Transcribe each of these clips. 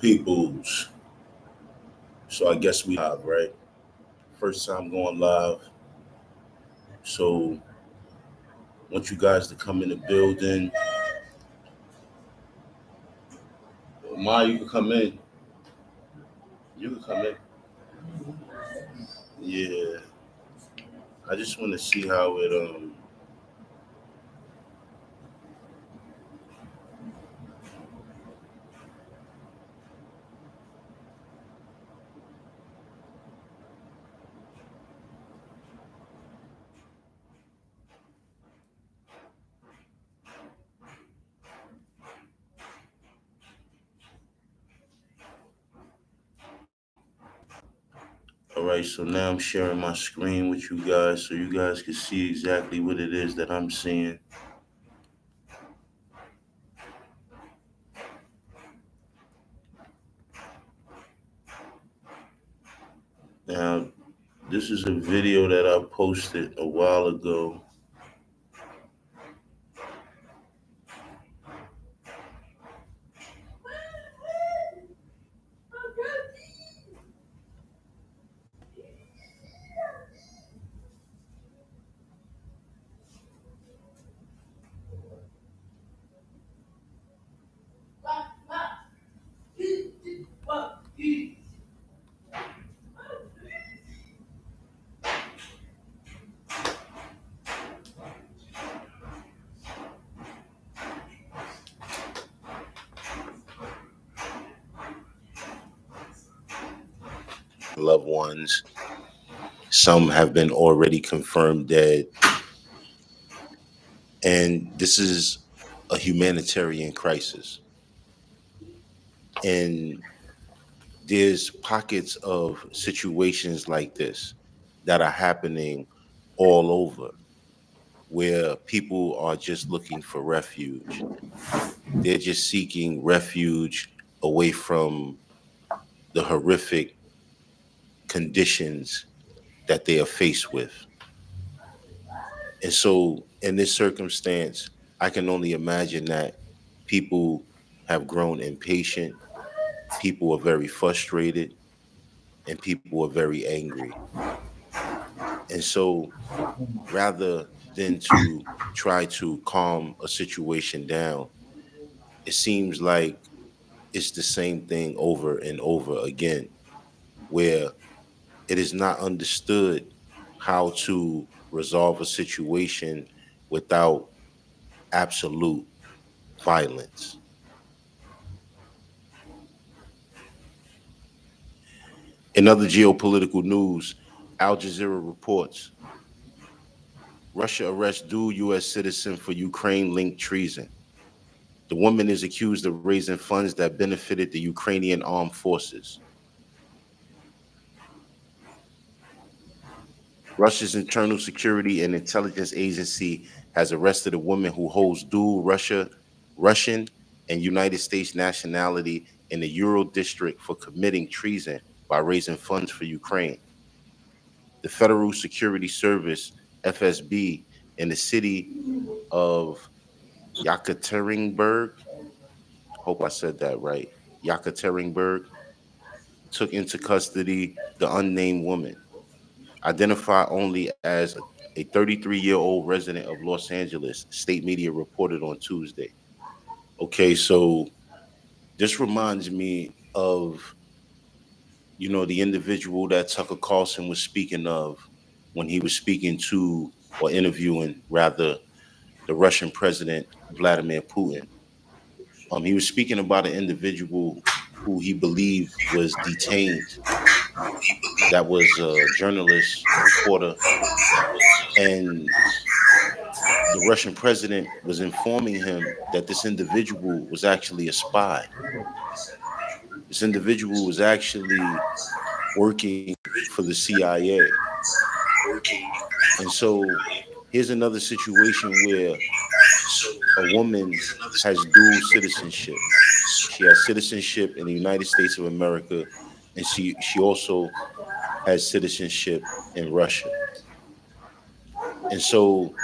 Peoples. So I guess we live, right? First time going live. So I want you guys to come in the building. Ma, you can come in. You can come in. Yeah. I just want to see how it. All right, so now I'm sharing my screen with you guys so you guys can see exactly what it is that I'm seeing. Now, this is a video that I posted a while ago. Loved ones. Some have been already confirmed dead. And this is a humanitarian crisis. And there's pockets of situations like this that are happening all over where people are just looking for refuge. They're just seeking refuge away from the horrific conditions that they are faced with. And so, in this circumstance, I can only imagine that people have grown impatient, people are very frustrated, and people are very angry. And so, rather than to try to calm a situation down, it seems like it's the same thing over and over again, where it is not understood how to resolve a situation without absolute violence. In other geopolitical news, Al Jazeera reports Russia arrests dual U.S. citizen for Ukraine linked treason. The woman is accused of raising funds that benefited the Ukrainian armed forces. Russia's internal security and intelligence agency has arrested a woman who holds dual Russian and United States nationality in the Ural district for committing treason by raising funds for Ukraine. The Federal Security Service, FSB, in the city of Yekaterinburg, hope I said that right, Yekaterinburg, took into custody the unnamed woman, identified only as a 33-year-old resident of Los Angeles, state media reported on Tuesday. Okay, so this reminds me of, the individual that Tucker Carlson was speaking of when he was speaking to, or interviewing rather, the Russian president, Vladimir Putin. He was speaking about an individual who he believed was detained, that was a journalist, a reporter, and the Russian president was informing him that this individual was actually a spy. This individual was actually working for the CIA. And so here's another situation where a woman has dual citizenship. She has citizenship in the United States of America, and she also has citizenship in Russia. And so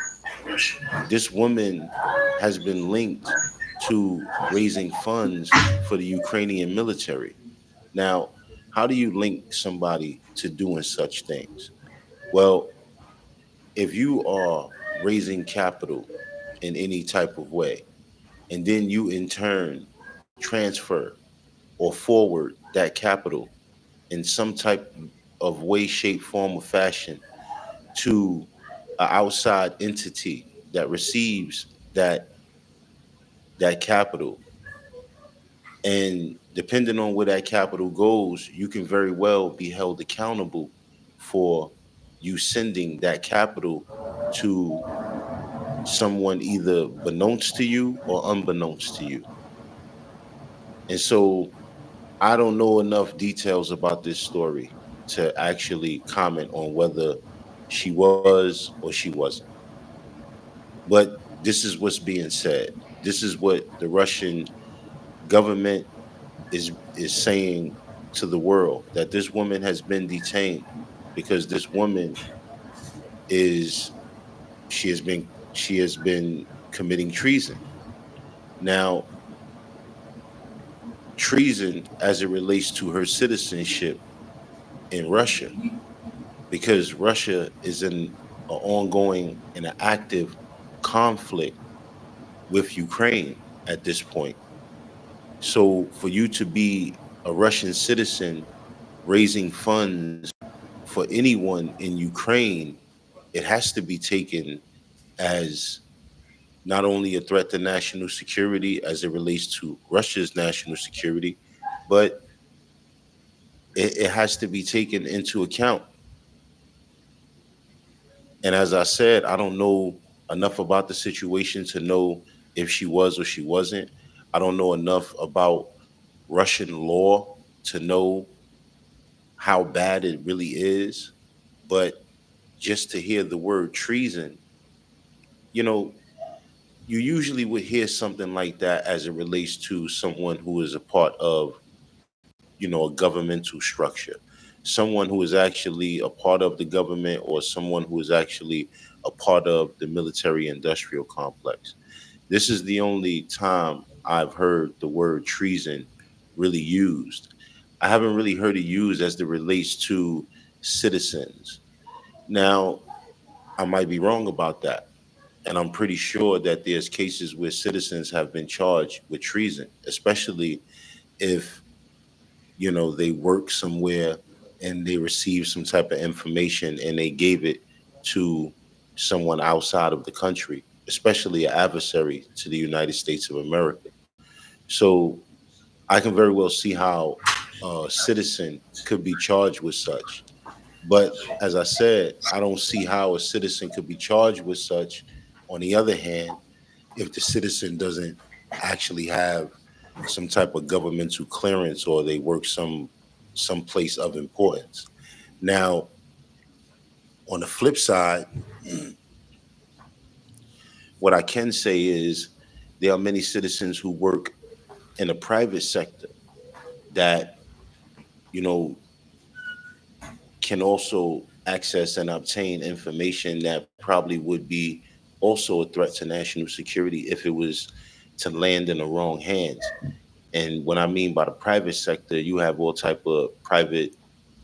this woman has been linked to raising funds for the Ukrainian military. Now, how do you link somebody to doing such things? Well, if you are raising capital in any type of way, and then you in turn transfer or forward that capital in some type of way, shape, form, or fashion to an outside entity that receives that capital, and depending on where that capital goes, you can very well be held accountable for you sending that capital to someone either beknownst to you or unbeknownst to you. And so I don't know enough details about this story to actually comment on whether she was or she wasn't. But this is what's being said. This is what the Russian government is saying to the world, that this woman has been detained because this woman is she has been committing treason. Now, treason as it relates to her citizenship in Russia, because Russia is in an ongoing and an active conflict with Ukraine at this point. So for you to be a Russian citizen raising funds for anyone in Ukraine, it has to be taken as not only a threat to national security as it relates to Russia's national security, but it has to be taken into account. And as I said, I don't know enough about the situation to know if she was or she wasn't. I don't know enough about Russian law to know how bad it really is. But just to hear the word treason, you know, you usually would hear something like that as it relates to someone who is a part of, a governmental structure, someone who is actually a part of the government, or someone who is actually a part of the military industrial complex. This is the only time I've heard the word treason really used. I haven't really heard it used as it relates to citizens. Now, I might be wrong about that. And I'm pretty sure that there's cases where citizens have been charged with treason, especially if, they work somewhere and they receive some type of information and they gave it to someone outside of the country, especially an adversary to the United States of America. So I can very well see how a citizen could be charged with such. But as I said, I don't see how a citizen could be charged with such. On the other hand, if the citizen doesn't actually have some type of governmental clearance or they work some place of importance. Now, on the flip side, what I can say is there are many citizens who work in the private sector that, you know, can also access and obtain information that probably would be also a threat to national security if it was to land in the wrong hands. And what I mean by the private sector, you have all type of private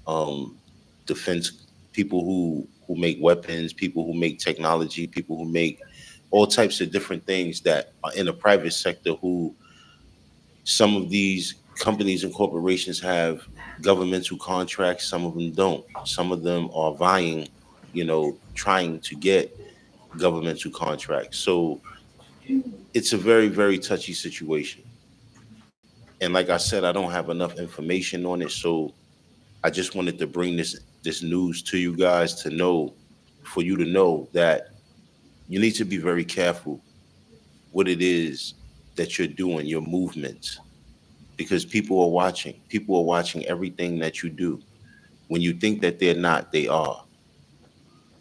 um, defense people who make weapons, people who make technology, people who make all types of different things that are in the private sector. Who some of these companies and corporations have governmental contracts, some of them don't. Some of them are vying, trying to get governmental contracts. So it's a very, very touchy situation. And like I said, I don't have enough information on it. So I just wanted to bring this news to you guys to know, for you to know that you need to be very careful what it is that you're doing, your movements, because people are watching. People are watching everything that you do. When you think that they're not, they are.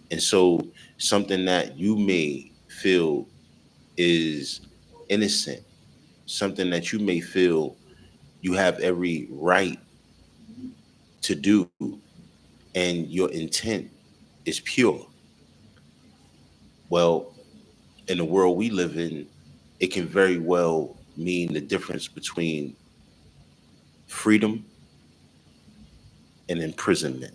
And so something that you may feel is innocent, something that you may feel you have every right to do, and your intent is pure. Well, in the world we live in, it can very well mean the difference between freedom and imprisonment.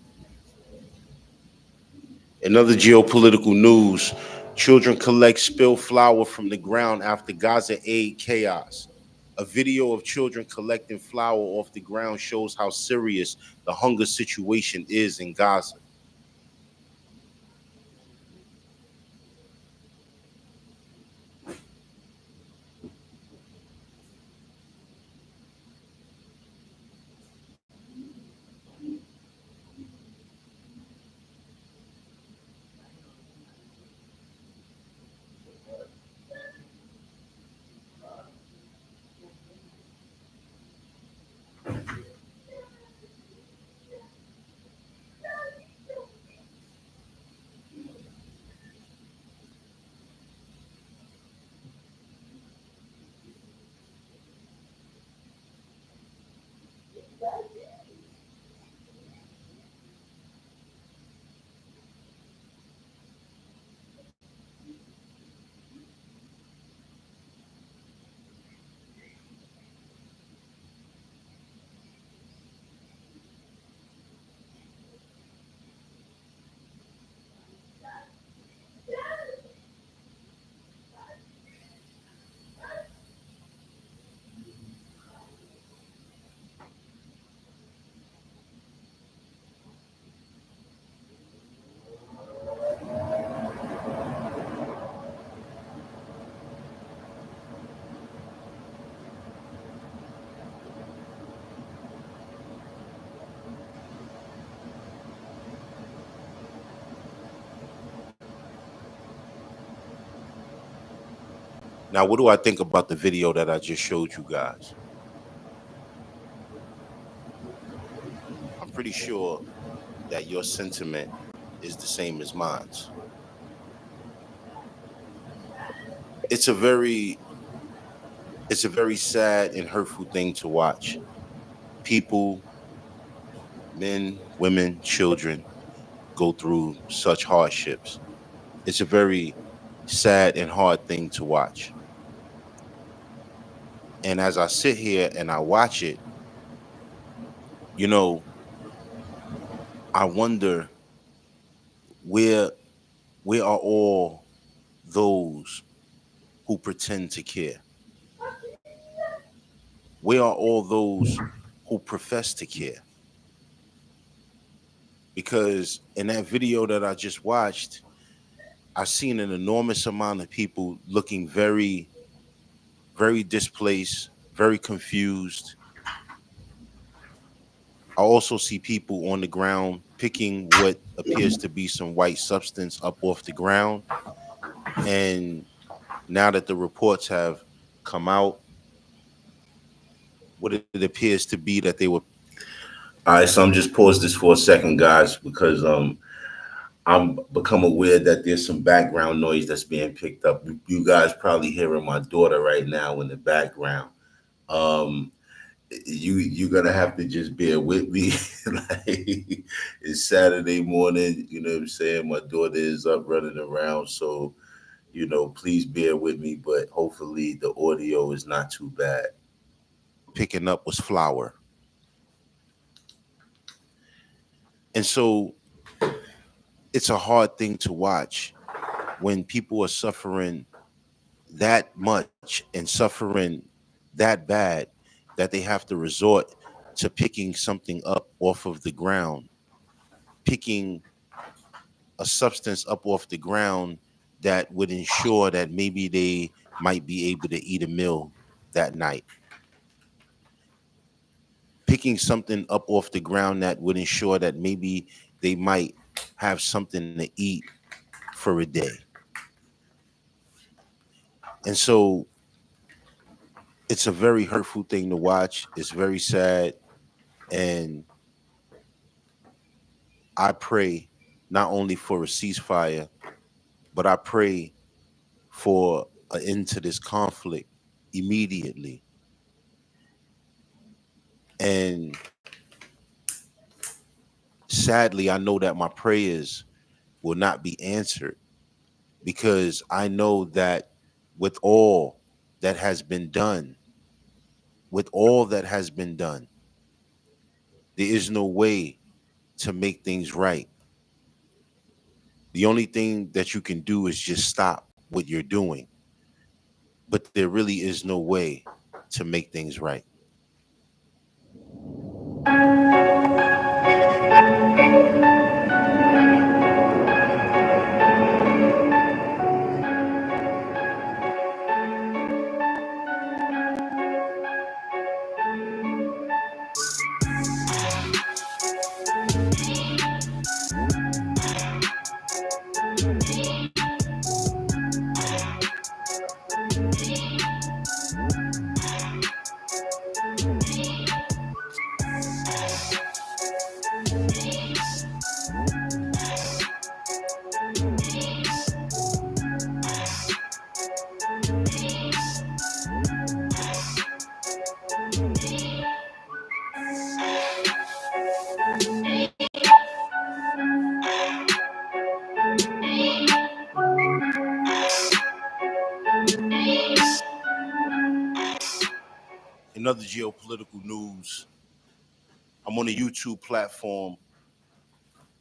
In other geopolitical news, children collect spilled flour from the ground after Gaza aid chaos. A video of children collecting flour off the ground shows how serious the hunger situation is in Gaza. Now, what do I think about the video that I just showed you guys? I'm pretty sure that your sentiment is the same as mine. It's a very it's a very sad and hurtful thing to watch. People, men, women, children go through such hardships. It's a very sad and hard thing to watch. And as I sit here and I watch it, you know, I wonder where where are all those who pretend to care? Where are all those who profess to care? Because in that video that I just watched, I've seen an enormous amount of people looking very, very displaced, very confused. I also see people on the ground picking what appears to be some white substance up off the ground. And now that the reports have come out, what it appears to be that they were. All right, so I'm just pause this for a second, guys, because I'm become aware that there's some background noise that's being picked up. You guys probably hearing my daughter right now in the background. Um, you're gonna have to just bear with me. Like, it's Saturday morning, you know what I'm saying? My daughter is up running around, so please bear with me, but hopefully the audio is not too bad. Picking up was flour. And so it's a hard thing to watch when people are suffering that much and suffering that bad that they have to resort to picking something up off of the ground, picking a substance up off the ground that would ensure that maybe they might be able to eat a meal that night, picking something up off the ground that would ensure that maybe they might have something to eat for a day. And so it's a very hurtful thing to watch. It's very sad. And I pray not only for a ceasefire, but I pray for an end to this conflict immediately. And sadly, I know that my prayers will not be answered because I know that with all that has been done, with all that has been done, there is no way to make things right. The only thing that you can do is just stop what you're doing. But there really is no way to make things right. In other geopolitical news, I'm on a YouTube platform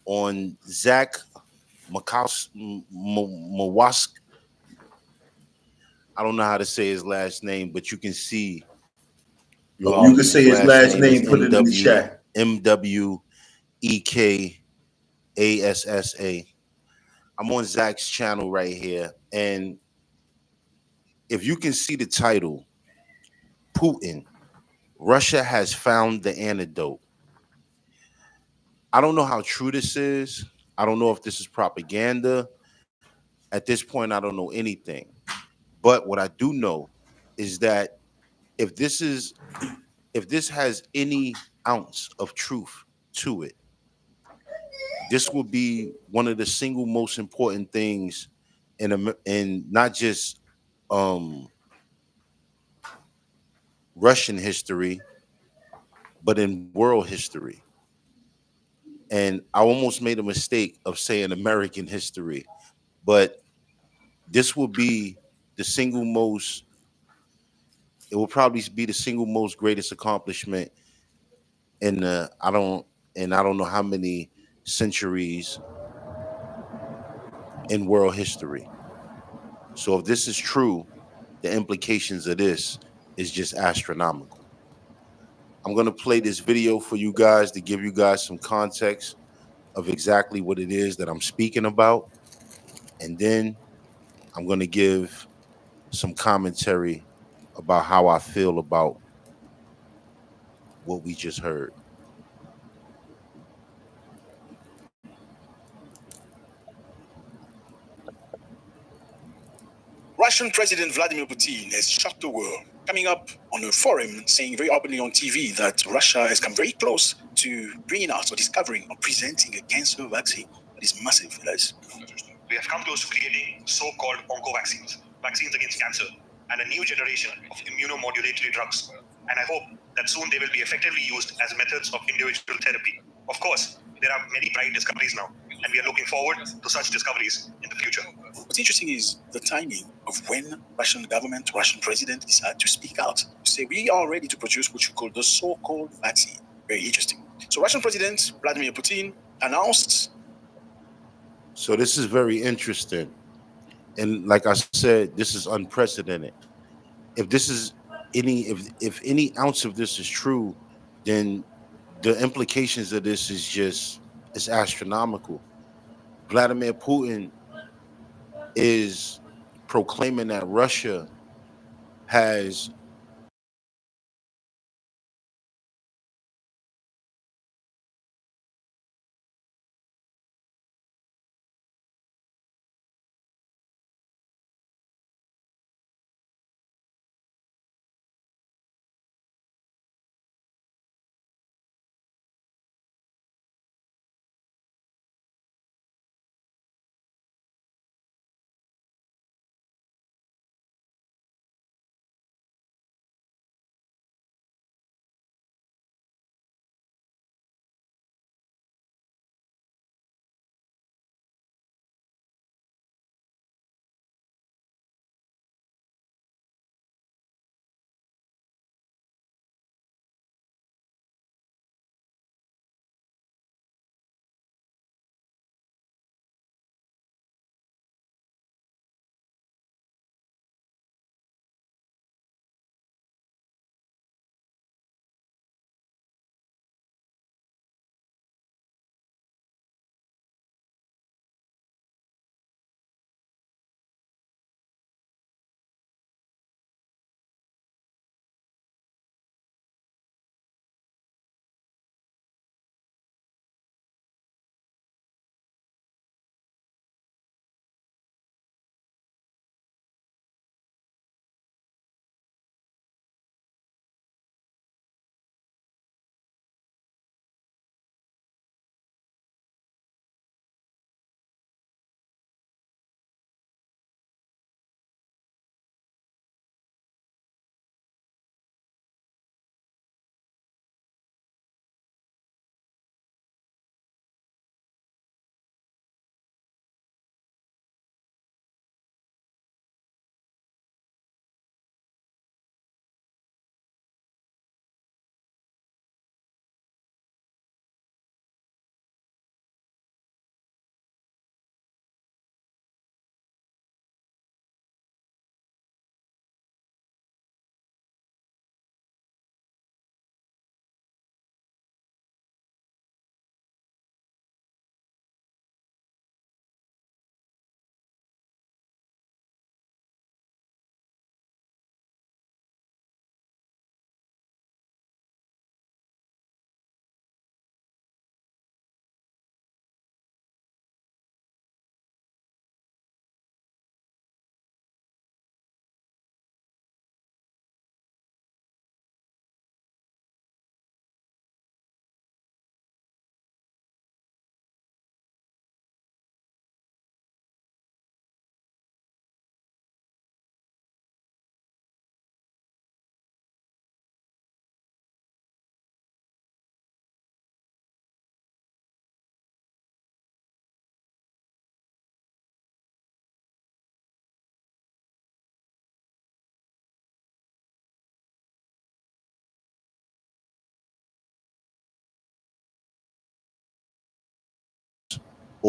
on Zach Mawask. I don't know how to say his last name, but you can see You can his say his last last name is name, put it in the chat. MWEKASSA. I'm on Zach's channel right here, and if you can see the title, Putin, Russia has found the antidote. I don't know how true this is. I don't know if this is propaganda. At this point, I don't know anything. But what I do know is that if this is if this has any ounce of truth to it, this will be one of the single most important things in not just um, Russian history, but in world history. And I almost made a mistake of saying American history, but this will be the single most. It will probably be the single most greatest accomplishment in the I don't know how many centuries in world history. So if this is true, the implications of this is just astronomical. I'm going to play this video for you guys to give you guys some context of exactly what it is that I'm speaking about. And then I'm going to give some commentary about how I feel about what we just heard. Russian President Vladimir Putin has shocked the world, coming up on a forum saying very openly on TV that Russia has come very close to bringing out or discovering or presenting a cancer vaccine that is massive, guys. We have come close to creating so-called onco-vaccines, vaccines against cancer, and a new generation of immunomodulatory drugs. And I hope that soon they will be effectively used as methods of individual therapy. Of course, there are many bright discoveries now, and we are looking forward to such discoveries in the future. What's interesting is the timing of when Russian government, Russian president decided to speak out, to say we are ready to produce what you call the so-called vaccine. Very interesting. So Russian President Vladimir Putin announced. So this is very interesting. And like I said, this is unprecedented. If this is if any ounce of this is true, then the implications of this is just it's astronomical. Vladimir Putin is proclaiming that Russia has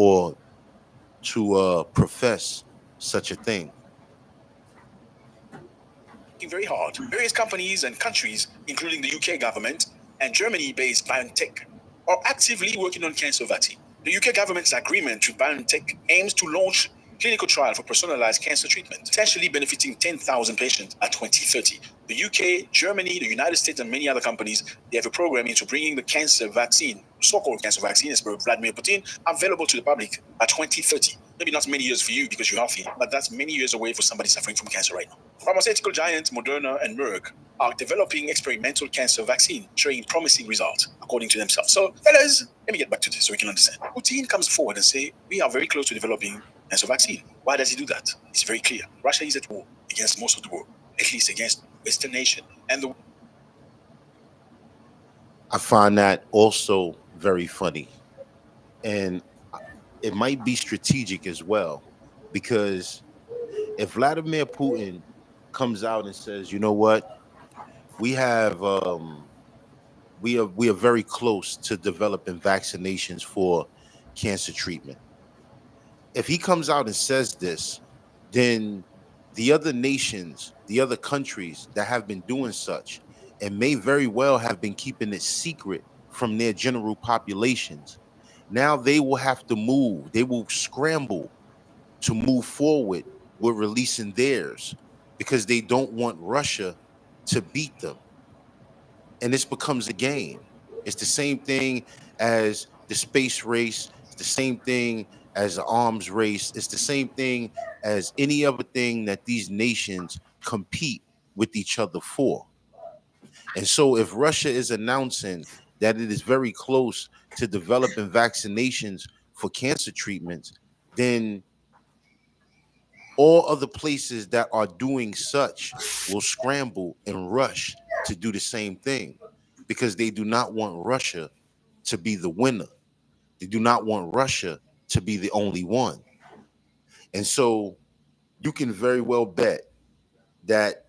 or to profess such a thing. Working very hard. Various companies and countries, including the UK government and Germany-based BioNTech, are actively working on cancer vaccine. The UK government's agreement with BioNTech aims to launch clinical trial for personalized cancer treatment, potentially benefiting 10,000 patients at 2030. The UK, Germany, the United States, and many other companies, they have a program into bringing the cancer vaccine, so-called cancer vaccine, as per Vladimir Putin, available to the public by 2030. Maybe not many years for you because you're healthy, but that's many years away for somebody suffering from cancer right now. Pharmaceutical giants Moderna and Merck are developing experimental cancer vaccine showing promising results, according to themselves. So, fellas, let me get back to this so we can understand. Putin comes forward and say, we are very close to developing cancer vaccine. Why does he do that? It's very clear. Russia is at war against most of the world, at least against Western nation. And the I find that also very funny. And it might be strategic as well, because if Vladimir Putin comes out and says, you know what, we have we are very close to developing vaccinations for cancer treatment. If he comes out and says this, then the other nations, the other countries that have been doing such and may very well have been keeping it secret from their general populations, now they will have to move. They will scramble to move forward with releasing theirs because they don't want Russia to beat them. And this becomes a game. It's the same thing as the space race. It's the same thing as the arms race. It's the same thing as any other thing that these nations compete with each other for. And so if Russia is announcing that it is very close to developing vaccinations for cancer treatments, then all other places that are doing such will scramble and rush to do the same thing because they do not want Russia to be the winner. They do not want Russia to be the only one. And so you can very well bet that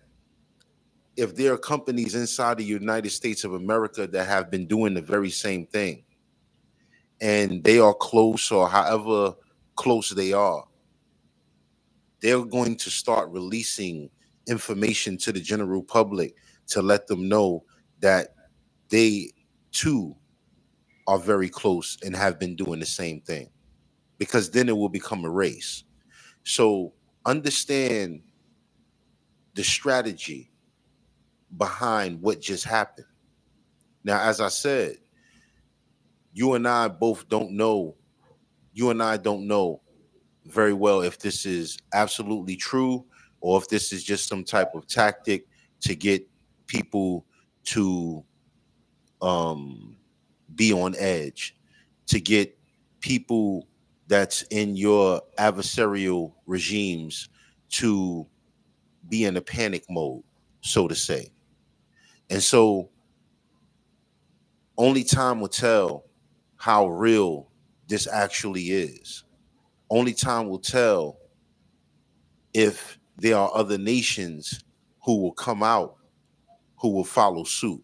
if there are companies inside the United States of America that have been doing the very same thing and they are close or however close they are, they're going to start releasing information to the general public to let them know that they too are very close and have been doing the same thing, because then it will become a race. So understand the strategy behind what just happened. Now, as I said, you and I both don't know, you and I don't know very well if this is absolutely true or if this is just some type of tactic to get people to um be on edge, to get people that's in your adversarial regimes to be in a panic mode, so to say. And so only time will tell how real this actually is. Only time will tell if there are other nations who will come out, who will follow suit.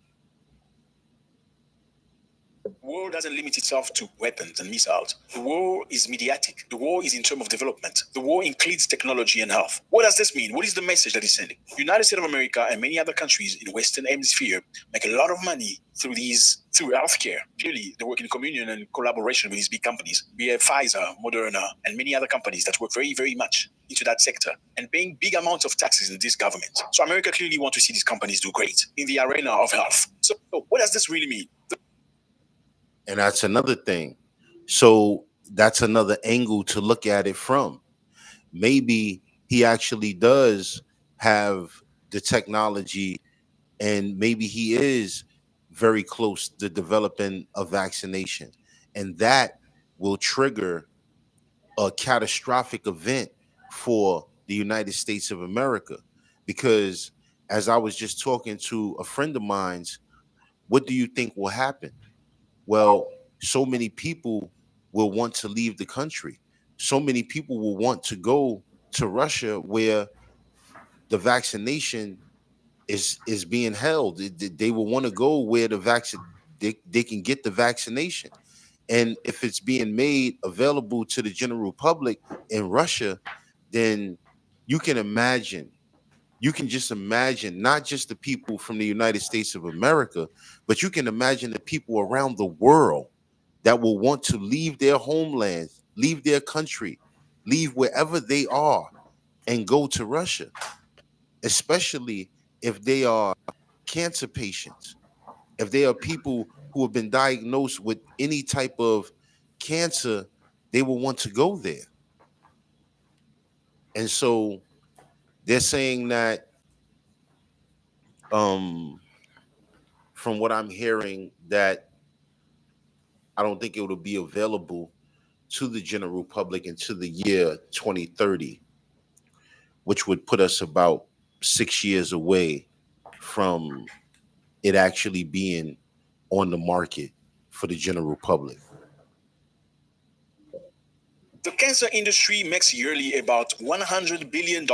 war doesn't limit itself to weapons and missiles. The war is mediatic. The war is in terms of development. The war includes technology and health. What does this mean? What is the message that it's sending? United States of America and many other countries in the Western Hemisphere make a lot of money through healthcare. Clearly, they work in communion and collaboration with these big companies. We have Pfizer, Moderna, and many other companies that work very, very much into that sector and paying big amounts of taxes in this government. So America clearly wants to see these companies do great in the arena of health. So what does this really mean? And that's another thing. So that's another angle to look at it from. Maybe he actually does have the technology and maybe he is very close to developing a vaccination. And that will trigger a catastrophic event for the United States of America. Because as I was just talking to a friend of mine's, what do you think will happen? Well, so many people will want to leave the country. So many people will want to go to Russia where the vaccination is being held. They will want to go where they can get the vaccination. And if it's being made available to the general public in Russia, then you can imagine, you can just imagine not just the people from the United States of America, but you can imagine the people around the world that will want to leave their homelands, leave their country, leave wherever they are and go to Russia, especially if they are cancer patients, if they are people who have been diagnosed with any type of cancer, they will want to go there. And so they're saying that, um, from what I'm hearing, that I don't think it will be available to the general public until the year 2030, which would put us about 6 years away from it actually being on the market for the general public. The cancer industry makes yearly about $100 billion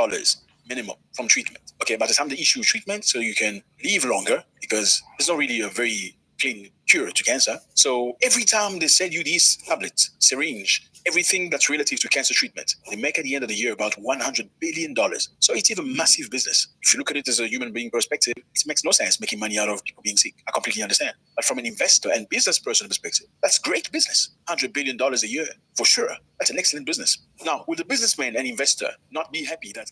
minimum from treatment. Okay, by the time they issue treatment, so you can live longer because it's not really a very clean cure to cancer. So every time they sell you these tablets, syringe, everything that's relative to cancer treatment, they make at the end of the year about $100 billion. So it's even massive business. If you look at it as a human being perspective, it makes no sense making money out of people being sick. I completely understand. But from an investor and business person perspective, that's great business. $100 billion a year, for sure. That's an excellent business. Now, will the businessman and investor not be happy that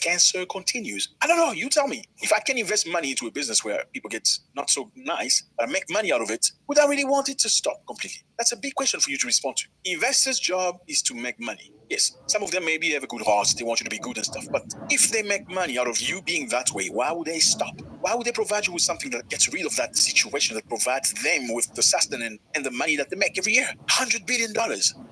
cancer continues? I don't know. You tell me. If I can invest money into a business where people get not so nice, but I make money out of it, would I really want it to stop completely? That's a big question for you to respond to. Investors' job is to make money. Yes, some of them maybe have a good heart. They want you to be good and stuff. But if they make money out of you being that way, why would they stop? Why would they provide you with something that gets rid of that situation, that provides them with the sustenance and the money that they make every year? $100 billion.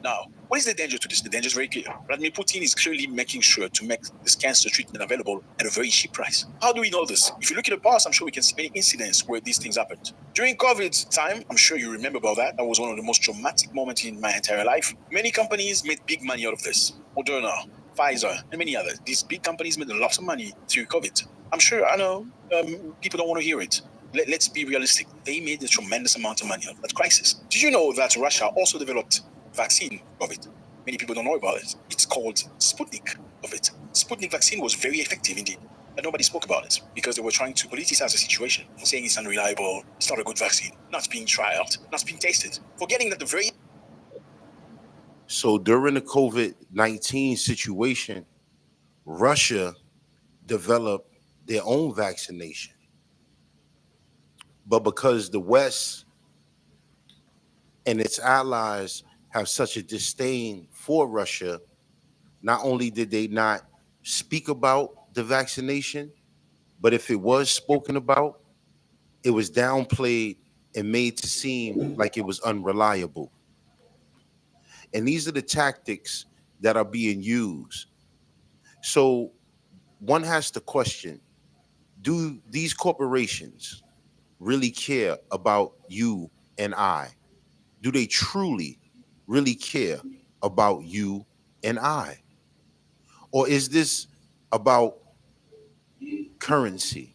Now, what is the danger to this? The danger is very clear. Vladimir Putin is clearly making sure to make this cancer treatment available at a very cheap price. How do we know this? If you look at the past, I'm sure we can see many incidents where these things happened. During COVID time, I'm sure you remember about that. That was one of the most traumatic moments in my entire life. Many companies made big money out of this. Moderna, Pfizer, and many others. These big companies made a lot of money through COVID. I'm sure, I know, people don't want to hear it. Let's be realistic. They made a tremendous amount of money out of that crisis. Did you know that Russia also developed vaccine of it? Many people don't know about it. It's called Sputnik of it. Sputnik vaccine was very effective indeed. But nobody spoke about it because they were trying to politicize the situation, saying it's unreliable, it's not a good vaccine, not being trialed, not being tested, forgetting that the very So during the COVID-19 situation, Russia developed their own vaccination. But because the West and its allies have such a disdain for Russia, not only did they not speak about the vaccination, but if it was spoken about, it was downplayed and made to seem like it was unreliable. And these are the tactics that are being used. So one has to question, do these corporations really care about you and I? Do they truly really care about you and I? Or is this about currency?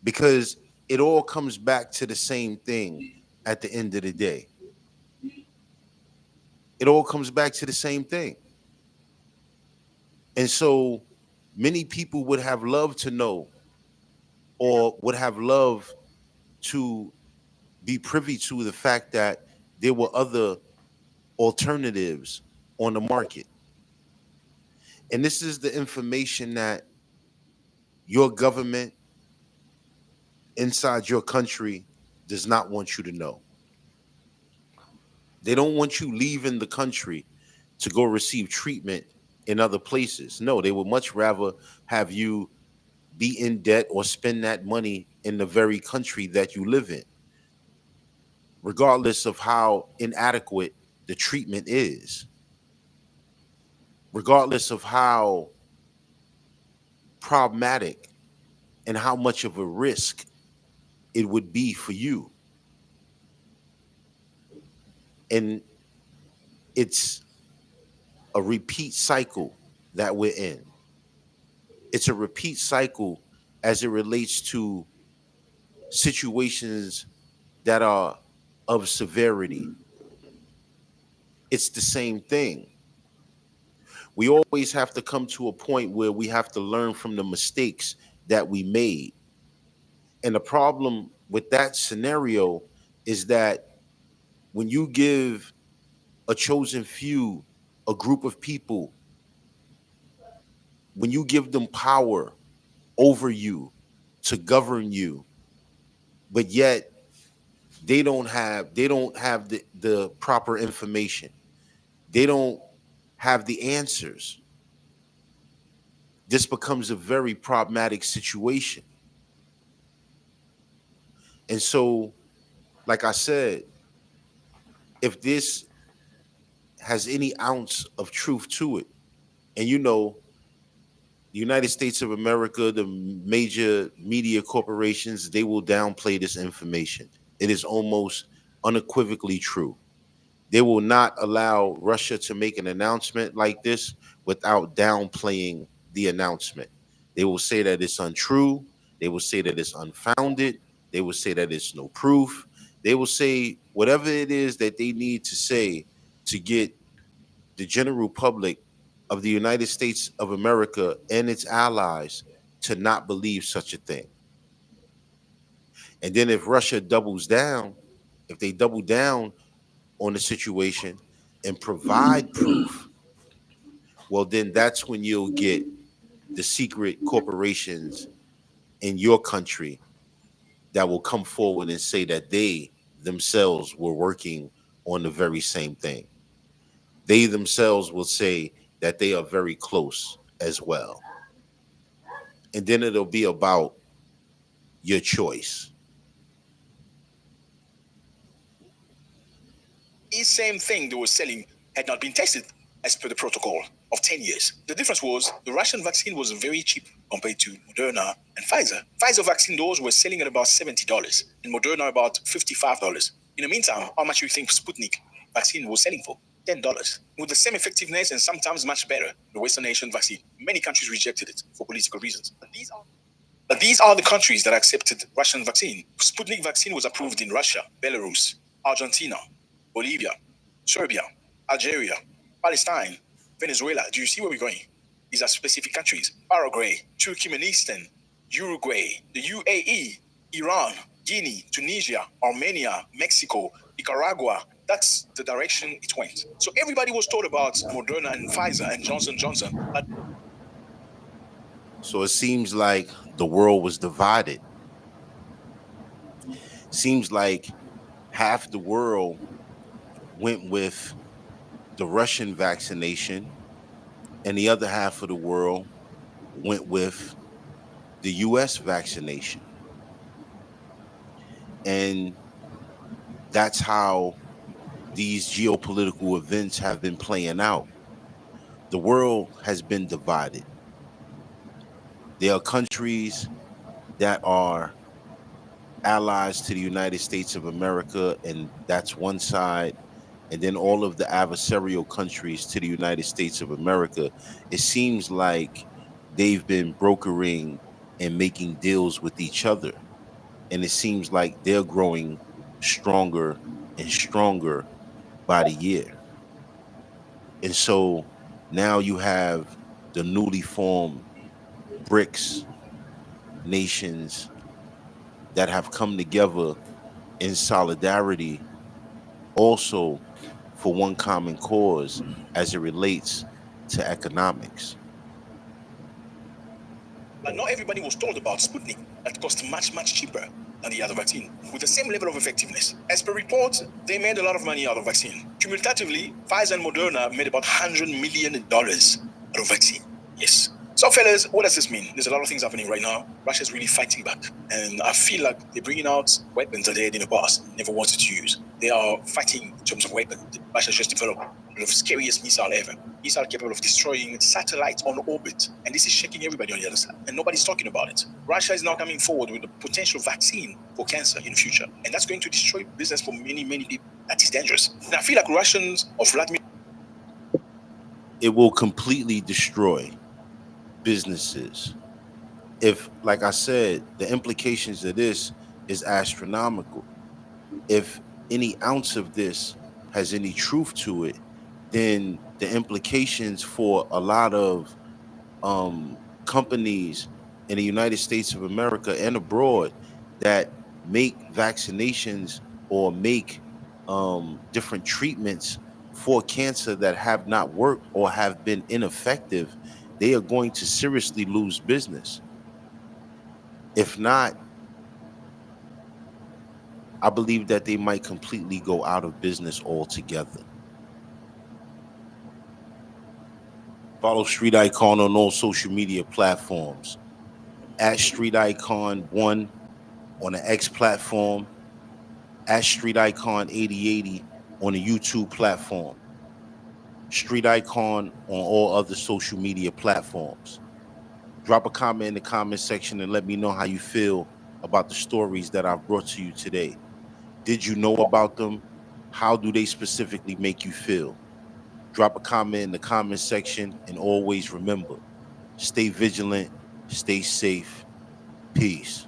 Because it all comes back to the same thing at the end of the day. It all comes back to the same thing. And so many people would have loved to know, or would have loved to be privy to the fact that there were other alternatives on the market. And this is the information that your government inside your country does not want you to know. They don't want you leaving the country to go receive treatment in other places. No, they would much rather have you be in debt or spend that money in the very country that you live in, regardless of how inadequate the treatment is, regardless of how problematic and how much of a risk it would be for you. And it's a repeat cycle that we're in. It's a repeat cycle as it relates to situations that are of severity. It's the same thing. We always have to come to a point where we have to learn from the mistakes that we made. And the problem with that scenario is that when you give a chosen few, a group of people, when you give them power over you to govern you, but yet they don't have the proper information. They don't have the answers. This becomes a very problematic situation. And so, like I said, if this has any ounce of truth to it, and the United States of America, the major media corporations, they will downplay this information. It is almost unequivocally true. They will not allow Russia to make an announcement like this without downplaying the announcement. They will say that it's untrue. They will say that it's unfounded. They will say that it's no proof. They will say whatever it is that they need to say to get the general public of the United States of America and its allies to not believe such a thing. And then if Russia doubles down, if they double down on the situation and provide proof, well, then that's when you'll get the secret corporations in your country that will come forward and say that they themselves were working on the very same thing. They themselves will say that they are very close as well. And then it'll be about your choice. The same thing they were selling had not been tested as per the protocol of 10 years. The difference was the Russian vaccine was very cheap compared to Moderna and Pfizer. Pfizer vaccine doses were selling at about $70 and Moderna about $55. In the meantime, how much do you think Sputnik vaccine was selling for? $10. With the same effectiveness and sometimes much better, the Western nation vaccine. Many countries rejected it for political reasons. But these are the countries that accepted Russian vaccine. Sputnik vaccine was approved in Russia, Belarus, Argentina, Bolivia, Serbia, Algeria, Palestine, Venezuela. Do you see where we're going? These are specific countries. Paraguay, Turkmenistan, Uruguay, the UAE, Iran, Guinea, Tunisia, Armenia, Mexico, Nicaragua. That's the direction it went. So everybody was told about Moderna and Pfizer and Johnson Johnson. But So it seems like the world was divided. Seems like half the world went with the Russian vaccination, and the other half of the world went with the US vaccination. And that's how these geopolitical events have been playing out. The world has been divided. There are countries that are allies to the United States of America, and that's one side. And then all of the adversarial countries to the United States of America, it seems like they've been brokering and making deals with each other. And it seems like they're growing stronger and stronger by the year. And so now you have the newly formed BRICS nations that have come together in solidarity also for one common cause as it relates to economics. But not everybody was told about Sputnik that cost much, much cheaper than the other vaccine with the same level of effectiveness. As per reports, they made a lot of money out of vaccine. Cumulatively, Pfizer and Moderna made about $100 million out of vaccine. Yes. So, fellas, what does this mean? There's a lot of things happening right now. Russia's really fighting back. And I feel like they're bringing out weapons that they had in the past, never wanted to use. They are fighting in terms of weapons. Russia's just developed the scariest missile ever. Missile capable of destroying satellites on orbit. And this is shaking everybody on the other side. And nobody's talking about it. Russia is now coming forward with a potential vaccine for cancer in the future. And that's going to destroy business for many, many people. That is dangerous. And I feel like Russians of Vladimir. It will completely destroy businesses. If, like I said, the implications of this is astronomical. If any ounce of this has any truth to it, then the implications for a lot of companies in the United States of America and abroad that make vaccinations or make different treatments for cancer that have not worked or have been ineffective, they are going to seriously lose business. If not, I believe that they might completely go out of business altogether. Follow Street Icon on all social media platforms at Street Icon 1 on the X platform, at Street Icon 8080 on the YouTube platform, Street Icon on all other social media platforms. Drop a comment in the comment section and let me know how you feel about the stories that I've brought to you today. Did you know about them? How do they specifically make you feel? Drop a comment in the comment section and always remember, stay vigilant, stay safe. Peace.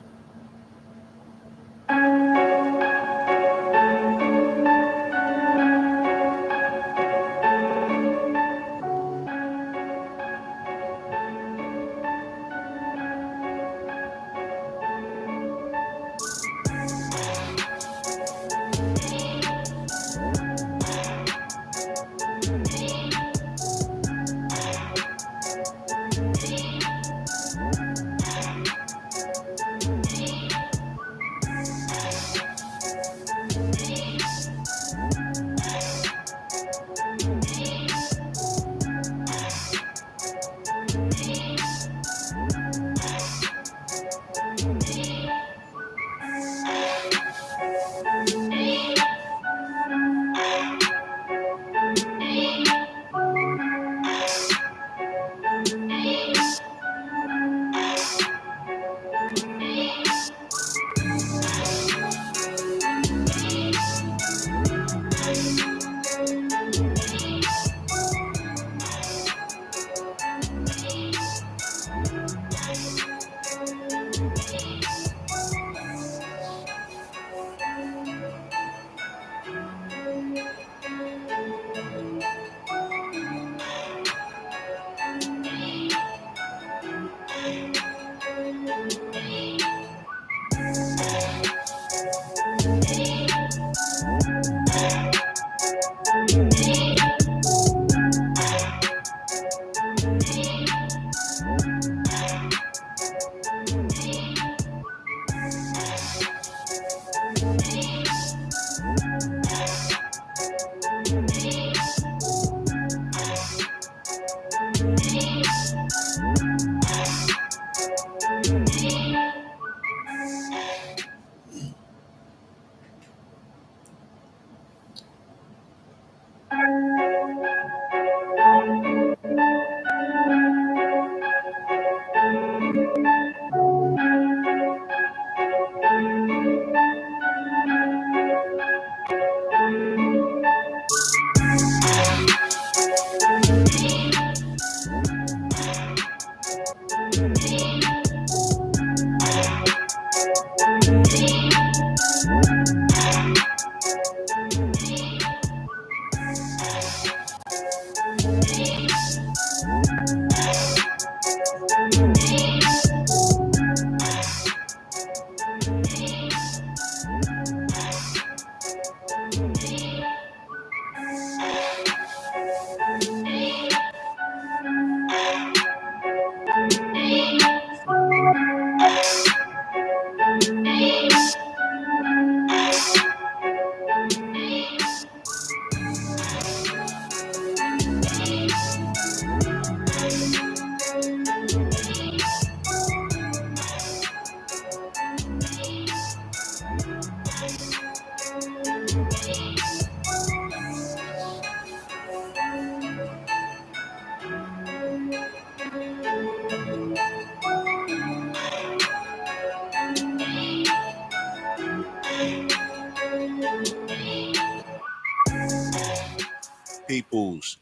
Peoples,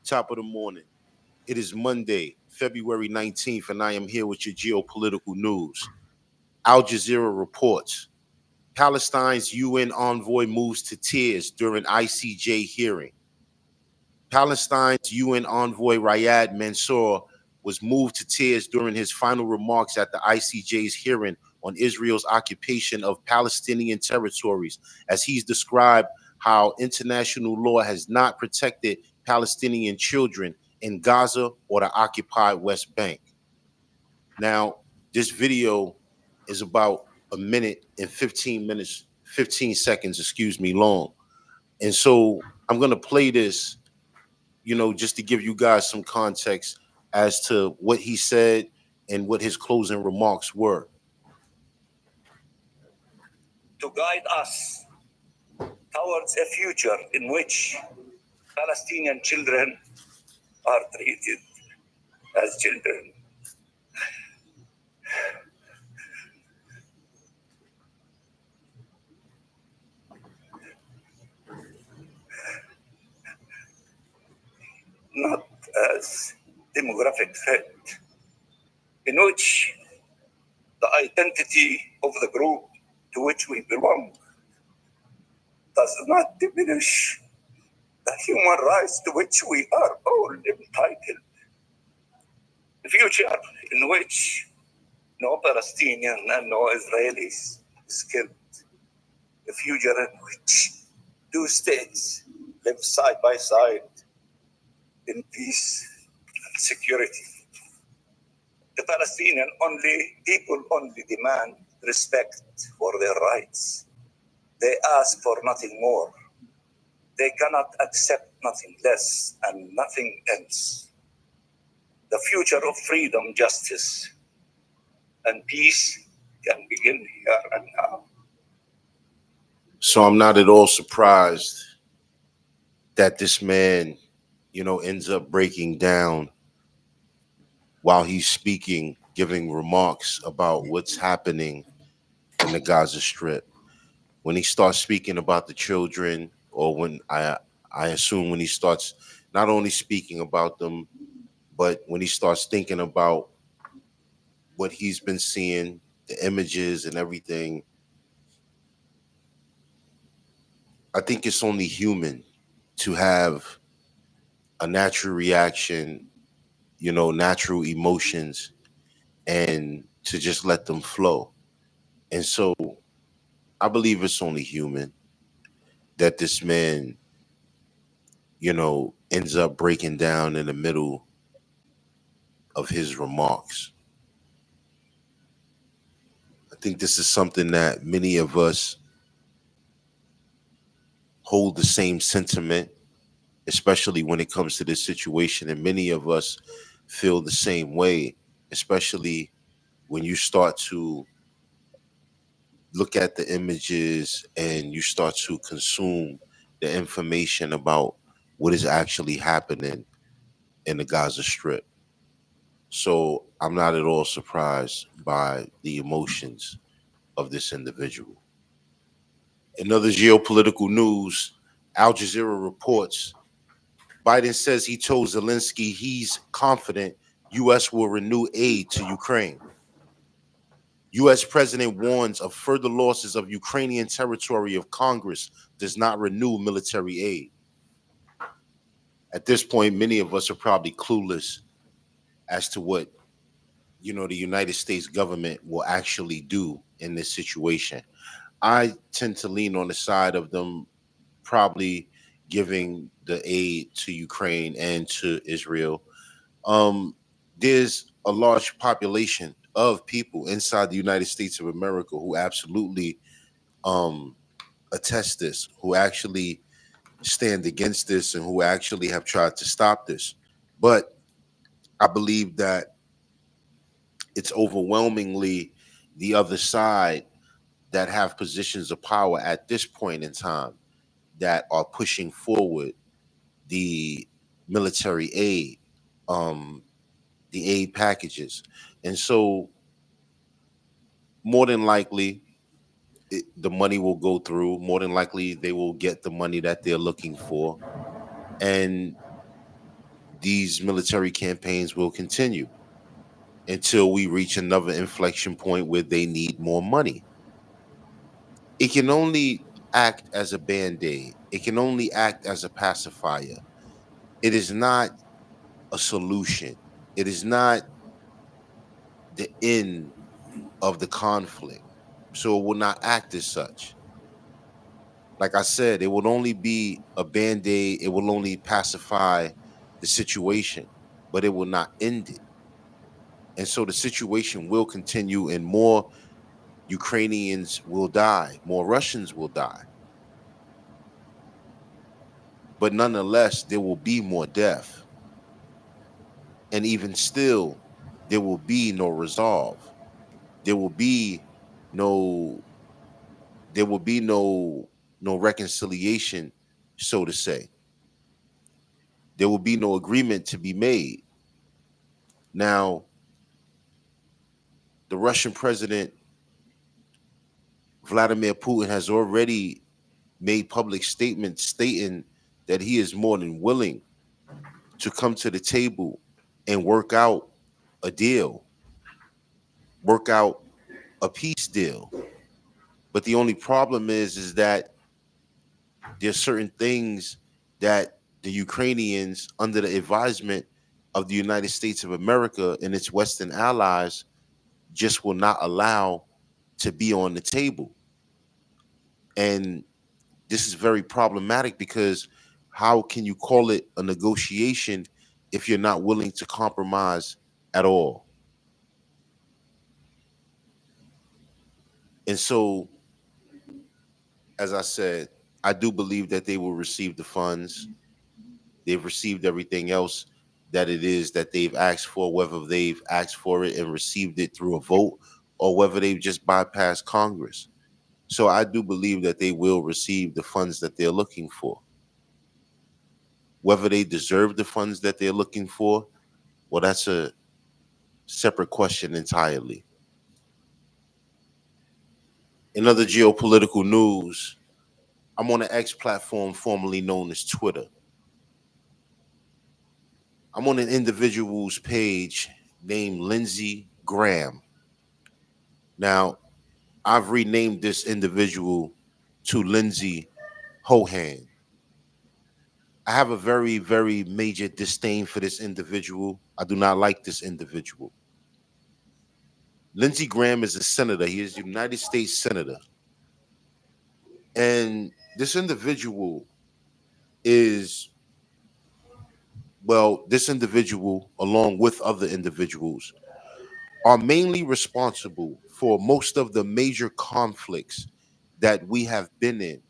top of the morning. It is Monday, February 19th, and I am here with your geopolitical news. Al Jazeera reports Palestine's UN envoy moves to tears during ICJ hearing. Palestine's UN envoy Riyad Mansour was moved to tears during his final remarks at the ICJ's hearing on Israel's occupation of Palestinian territories, as he's described how international law has not protected Palestinian children in Gaza or the occupied West Bank. Now, this video is about a minute and 15 seconds, excuse me, long. And so I'm going to play this, just to give you guys some context as to what he said and what his closing remarks were. To guide us towards a future in which Palestinian children are treated as children. Not as demographic threat, in which the identity of the group to which we belong does not diminish the human rights to which we are all entitled. A future in which no Palestinian and no Israelis is killed. A future in which two states live side by side in peace and security. The Palestinian people only demand respect for their rights. They ask for nothing more. They cannot accept nothing less and nothing else. The future of freedom, justice, and peace can begin here and now. So I'm not at all surprised that this man, ends up breaking down while he's speaking, giving remarks about what's happening in the Gaza Strip. When he starts speaking about the children, or when I assume when he starts not only speaking about them, but when he starts thinking about what he's been seeing, the images and everything, I think it's only human to have a natural reaction, natural emotions, and to just let them flow. And so I believe it's only human that this man, ends up breaking down in the middle of his remarks. I think this is something that many of us hold the same sentiment, especially when it comes to this situation. And many of us feel the same way, especially when you start to look at the images and you start to consume the information about what is actually happening in the Gaza Strip. So I'm not at all surprised by the emotions of this individual. In other geopolitical news, Al Jazeera reports Biden says he told Zelensky he's confident U.S. will renew aid to Ukraine. U.S. President warns of further losses of Ukrainian territory if Congress does not renew military aid. At this point, many of us are probably clueless as to what the United States government will actually do in this situation. I tend to lean on the side of them probably giving the aid to Ukraine and to Israel. There's a large population of people inside the United States of America who absolutely um, attest this, who actually stand against this, and who actually have tried to stop this. But I believe that it's overwhelmingly the other side that have positions of power at this point in time that are pushing forward the military aid, um, the aid packages. And so more than likely, the money will go through. More than likely, they will get the money that they're looking for. And these military campaigns will continue until we reach another inflection point where they need more money. It can only act as a band-aid. It can only act as a pacifier. It is not a solution. It is not the end of the conflict. So it will not act as such. Like I said, it will only be a band-aid. It will only pacify the situation, but it will not end it. And so the situation will continue, and more Ukrainians will die, more Russians will die. But nonetheless, there will be more death. And even still, there will be no resolve. There will be no there will be no reconciliation, so to say. There will be no agreement to be made. Now, the Russian president Vladimir Putin has already made public statements stating that he is more than willing to come to the table and work out a deal, work out a peace deal. But the only problem is that there's certain things that the Ukrainians, under the advisement of the United States of America and its Western allies, just will not allow to be on the table. And this is very problematic because how can you call it a negotiation if you're not willing to compromise at all? And so, as I said, I do believe that they will receive the funds. They've received everything else that it is that they've asked for, whether they've asked for it and received it through a vote or whether they've just bypassed Congress. So I do believe that they will receive the funds that they're looking for. Whether they deserve the funds that they're looking for, well, that's a separate question entirely. In other geopolitical news, I'm on the X platform formerly known as Twitter. I'm on an individual's page named Lindsey Graham. Now, I've renamed this individual to Lindsey Hohan. I have a very, very major disdain for this individual. I do not like this individual. Lindsey Graham is a senator. He is a United States senator. And this individual is, well, this individual, along with other individuals, are mainly responsible for most of the major conflicts that we have been in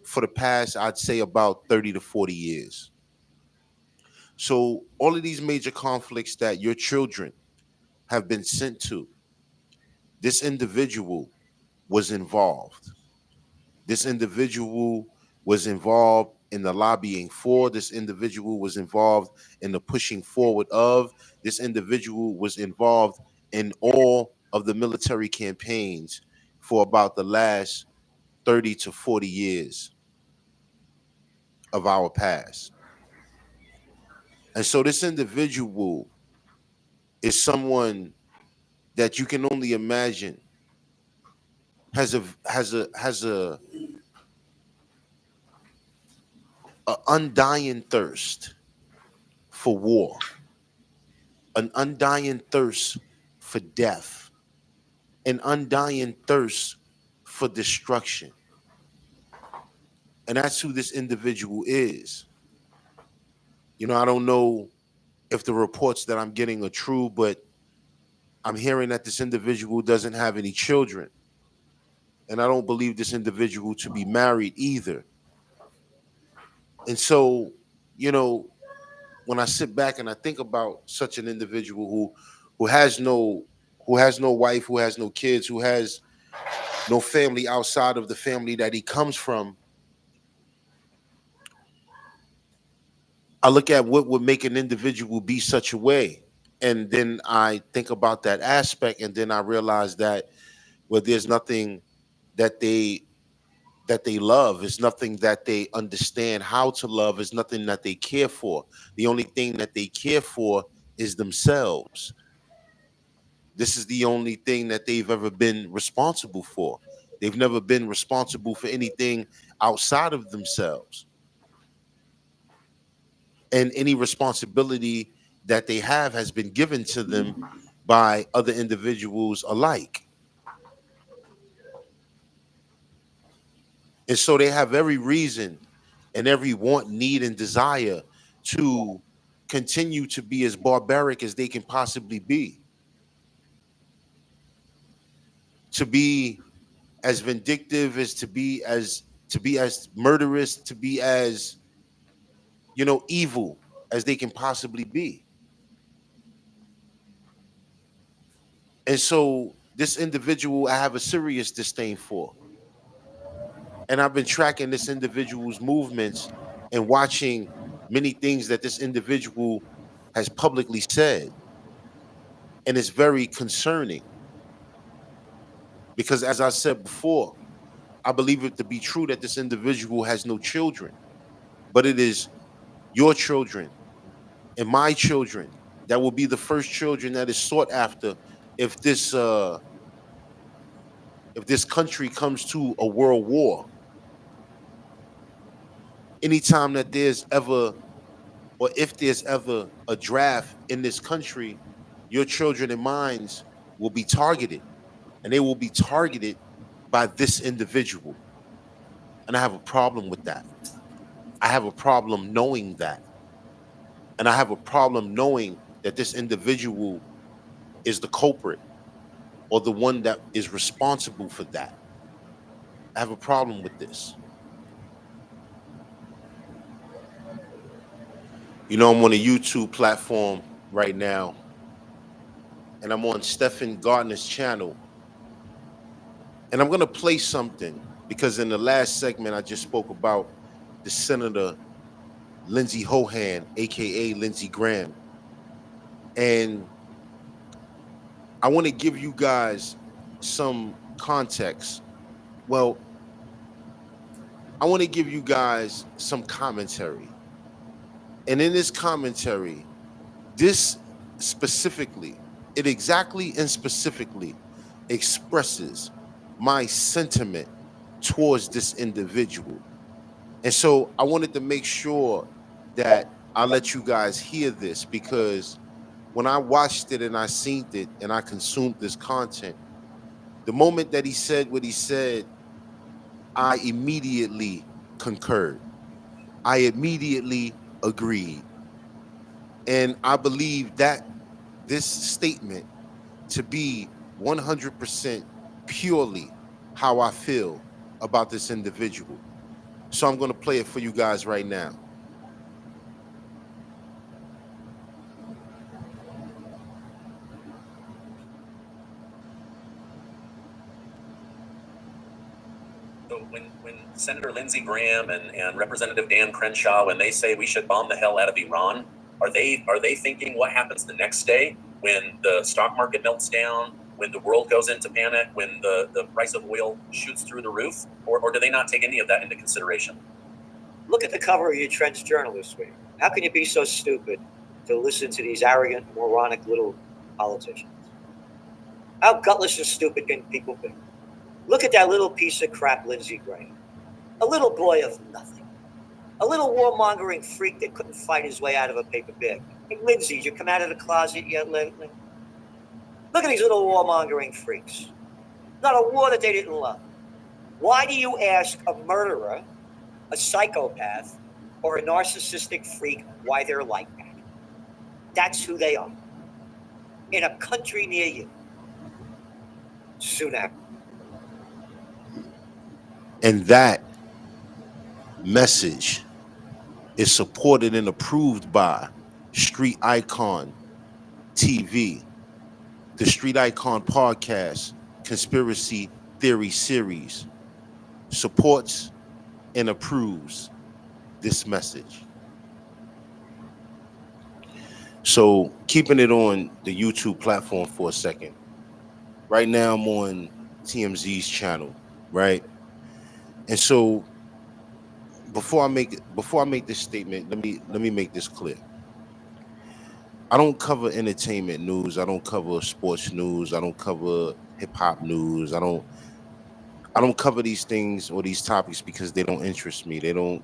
for the past, I'd say, about 30 to 40 years. So, all of these major conflicts that your children have been sent to, this individual was involved. This individual was involved in the lobbying for. This individual was involved in the pushing forward of. This individual was involved in all of the military campaigns for about the last 30 to 40 years of our past. And so this individual is someone that you can only imagine has a undying thirst for war, an undying thirst for death, an undying thirst for destruction. And that's who this individual is. You know, I don't know if the reports that I'm getting are true, but I'm hearing that this individual doesn't have any children. And I don't believe this individual to be married either. And so, you know, when I sit back and I think about such an individual who has no who has no wife, who has no kids, who has no family outside of the family that he comes from, I look at what would make an individual be such a way. And then I think about that aspect, and then I realize that well, there's nothing that they love. It's nothing that they understand how to love. It's nothing that they care for. The only thing that they care for is themselves. This is the only thing that they've ever been responsible for. They've never been responsible for anything outside of themselves. And any responsibility that they have has been given to them by other individuals alike. And so they have every reason and every want, need, and desire to continue to be as barbaric as they can possibly be, to be as vindictive as to be as murderous, to be as, evil as they can possibly be. And so this individual I have a serious disdain for. And I've been tracking this individual's movements and watching many things that this individual has publicly said. And it's very concerning because, as I said before, I believe it to be true that this individual has no children, but it is your children and my children that will be the first children that is sought after if this country comes to a world war. Anytime that there's ever, or if there's ever a draft in this country, your children and minds will be targeted, and they will be targeted by this individual. And I have a problem with that. I have a problem knowing that. And I have a problem knowing that this individual is the culprit or the one that is responsible for that. I have a problem with this. I'm on a YouTube platform right now, and I'm on Stephen Gardner's channel. And I'm going to play something because in the last segment, I just spoke about the Senator Lindsey Hohan, aka Lindsey Graham. And I want to give you guys some context. Well, I want to give you guys some commentary. And in this commentary, this specifically, it exactly and specifically expresses my sentiment towards this individual. And so I wanted to make sure that I let you guys hear this because when I watched it and I seen it and I consumed this content, the moment that he said what he said, I immediately concurred. I immediately agreed. And I believe that this statement to be 100% purely how I feel about this individual. So I'm going to play it for you guys right now. So when Senator Lindsey Graham and Representative Dan Crenshaw, when they say we should bomb the hell out of Iran, are they thinking what happens the next day when the stock market melts down, when the world goes into panic, when the price of oil shoots through the roof? Or do they not take any of that into consideration? Look at the cover of your trench journal this week. How can you be so stupid to listen to these arrogant, moronic little politicians? How gutless and stupid can people be? Look at that little piece of crap, Lindsey Graham. A little boy of nothing. A little warmongering freak that couldn't fight his way out of a paper bag. Hey, Lindsey, did you come out of the closet yet lately? Look at these little warmongering freaks. Not a war that they didn't love. Why do you ask a murderer, a psychopath, or a narcissistic freak why they're like that? That's who they are. In a country near you. Soon after. And that message is supported and approved by Street Icon TV, the Street Icon Podcast, Conspiracy Theory Series, supports and approves this message. So, keeping it on the YouTube platform for a second. Right now, I'm on TMZ's channel, right? And so, before I make this statement, let me make this clear. I don't cover entertainment news. I don't cover sports news. I don't cover hip hop news. I don't cover these things or these topics because they don't interest me. They don't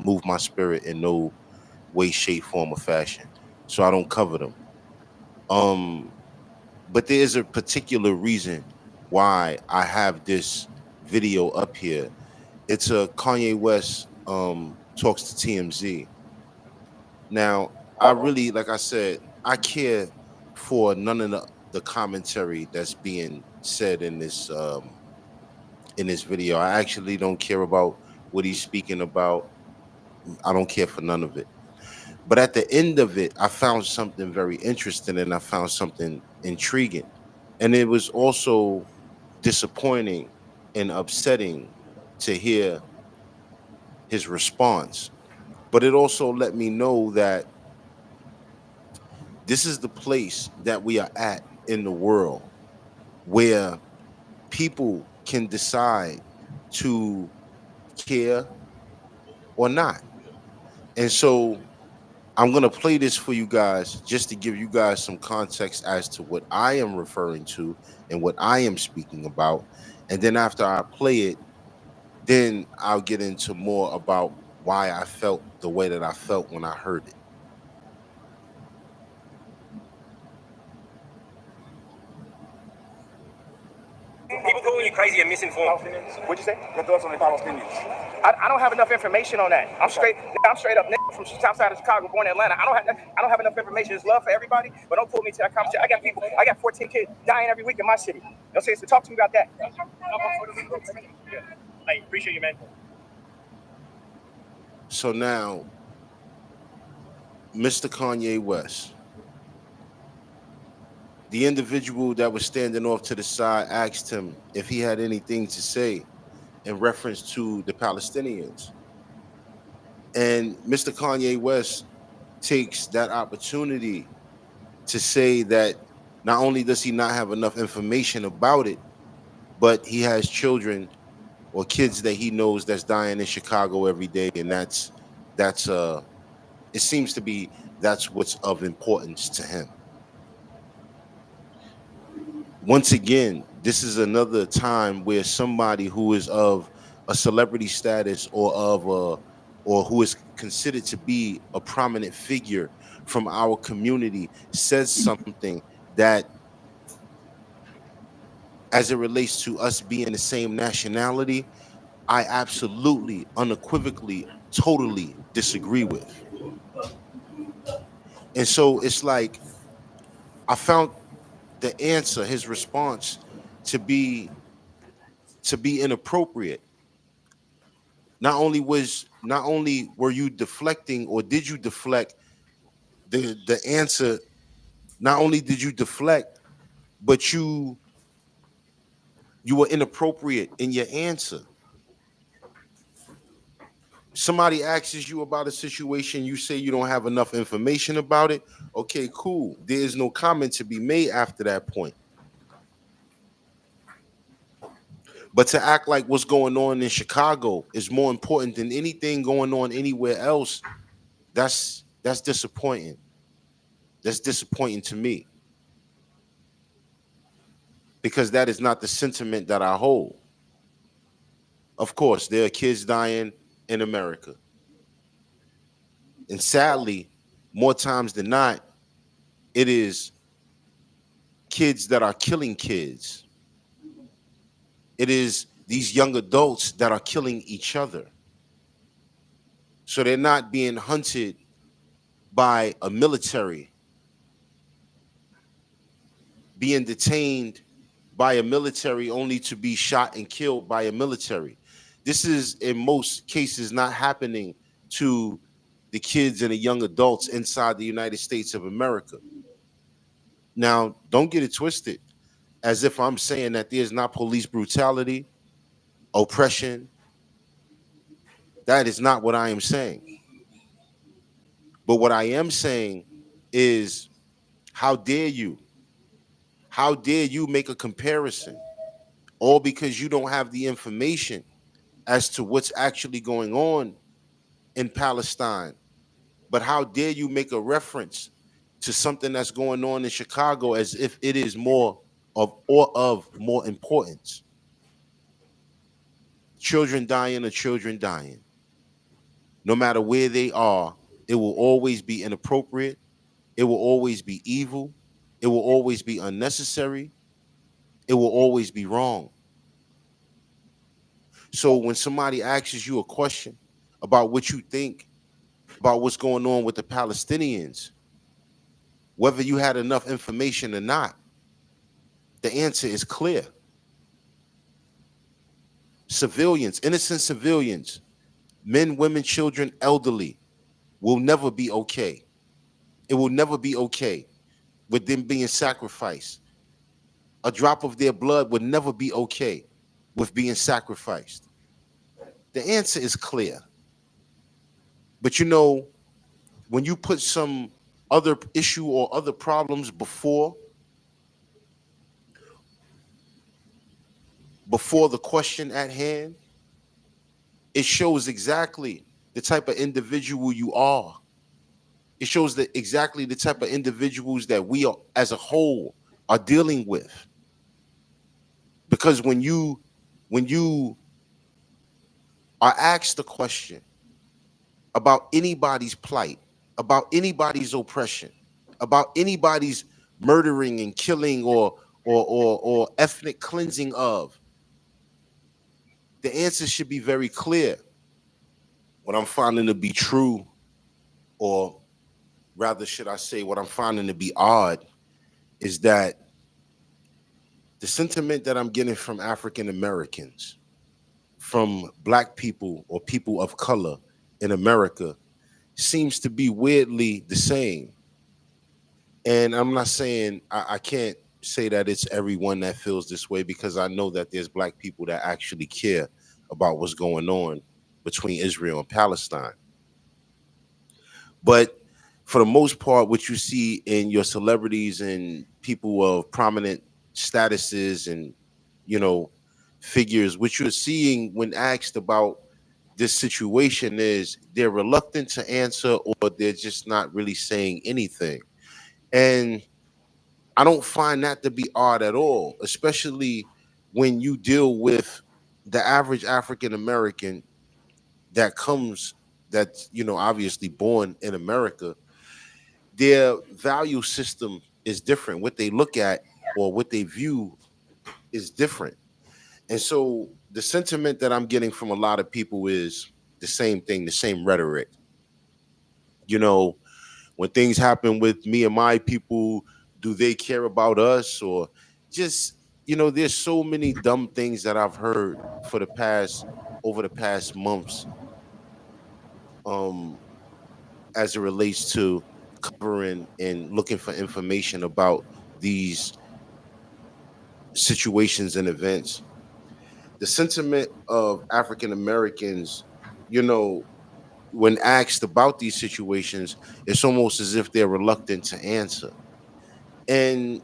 move my spirit in no way, shape, form, or fashion. So I don't cover them. Um, but there is a particular reason why I have this video up here. It's a Kanye West talks to TMZ. Now, I really, like I said, I care for none of the commentary that's being said in this video. I actually don't care about what he's speaking about. I don't care for none of it. But at the end of it, I found something very interesting and I found something intriguing. And it was also disappointing and upsetting to hear his response. But it also let me know that this is the place that we are at in the world where people can decide to care or not. And so I'm going to play this for you guys just to give you guys some context as to what I am referring to and what I am speaking about. And then after I play it, then I'll get into more about why I felt the way that I felt when I heard it. People calling you crazy and misinformed. What'd you say? Your thoughts on the Palestinians? I don't have enough information on that. I'm straight. I'm straight up nigga from outside of Chicago, born in Atlanta. I don't have enough information. There's love for everybody, but don't pull me to that conversation. I got people. I got 14 kids dying every week in my city. Don't say so. Talk to me about that. I appreciate you, man. So now, Mr. Kanye West, the individual that was standing off to the side, asked him if he had anything to say in reference to the Palestinians. And Mr. Kanye West takes that opportunity to say that not only does he not have enough information about it, but he has children or kids that he knows that's dying in Chicago every day, and that's it seems to be that's what's of importance to him. Once again, this is another time where somebody who is of a celebrity status or who is considered to be a prominent figure from our community says something that, as it relates to us being the same nationality, I absolutely, unequivocally, totally disagree with. And so it's like I found the answer, his response, to be inappropriate. Not only were you deflecting or did you deflect the answer, not only did you deflect, but you were inappropriate in your answer. Somebody asks you about a situation, you say you don't have enough information about it. Okay, cool. There is no comment to be made after that point. But to act like what's going on in Chicago is more important than anything going on anywhere else, that's disappointing. That's disappointing to me because that is not the sentiment that I hold. Of course, there are kids dying in America. And sadly, more times than not, it is kids that are killing kids. It is these young adults that are killing each other. So they're not being hunted by a military, being detained by a military only to be shot and killed by a military. This is in most cases not happening to the kids and the young adults inside the United States of America. Now, don't get it twisted as if I'm saying that there's not police brutality, oppression. That is not what I am saying. But what I am saying is, how dare you? How dare you make a comparison? All because you don't have the information as to what's actually going on in Palestine. But how dare you make a reference to something that's going on in Chicago as if it is more of or of more importance? Children dying are children dying. No matter where they are, it will always be inappropriate. It will always be evil. It will always be unnecessary. It will always be wrong. So when somebody asks you a question about what you think about what's going on with the Palestinians, whether you had enough information or not, the answer is clear. Civilians, innocent civilians, men, women, children, elderly, will never be okay. It will never be okay with them being sacrificed. A drop of their blood would never be okay with being sacrificed. The answer is clear. But you know, when you put some other issue or other problems before the question at hand, it shows exactly the type of individual you are. It shows that exactly the type of individuals that we are, as a whole, are dealing with. Because when you are asked the question about anybody's plight, about anybody's oppression, about anybody's murdering and killing or ethnic cleansing of, the answer should be very clear. What I'm finding to be true, or rather should I say what I'm finding to be odd, is that the sentiment that I'm getting from African Americans, from black people or people of color in America, seems to be weirdly the same. And I'm not saying I can't say that it's everyone that feels this way, because I know that there's black people that actually care about what's going on between Israel and Palestine. But for the most part, what you see in your celebrities and people of prominent statuses and, you know, figures, what you're seeing when asked about this situation is they're reluctant to answer, or they're just not really saying anything. And I don't find that to be odd at all, especially when you deal with the average African American that comes, that's, you know, obviously born in America. Their value system is different. What they look at or what they view is different. And so the sentiment that I'm getting from a lot of people is the same thing, the same rhetoric. You know, when things happen with me and my people, do they care about us? Or just, you know, there's so many dumb things that I've heard for the past over the past months, um as it relates to covering and looking for information about these situations and events. The sentiment of African Americans, you know, when asked about these situations, it's almost as if they're reluctant to answer. And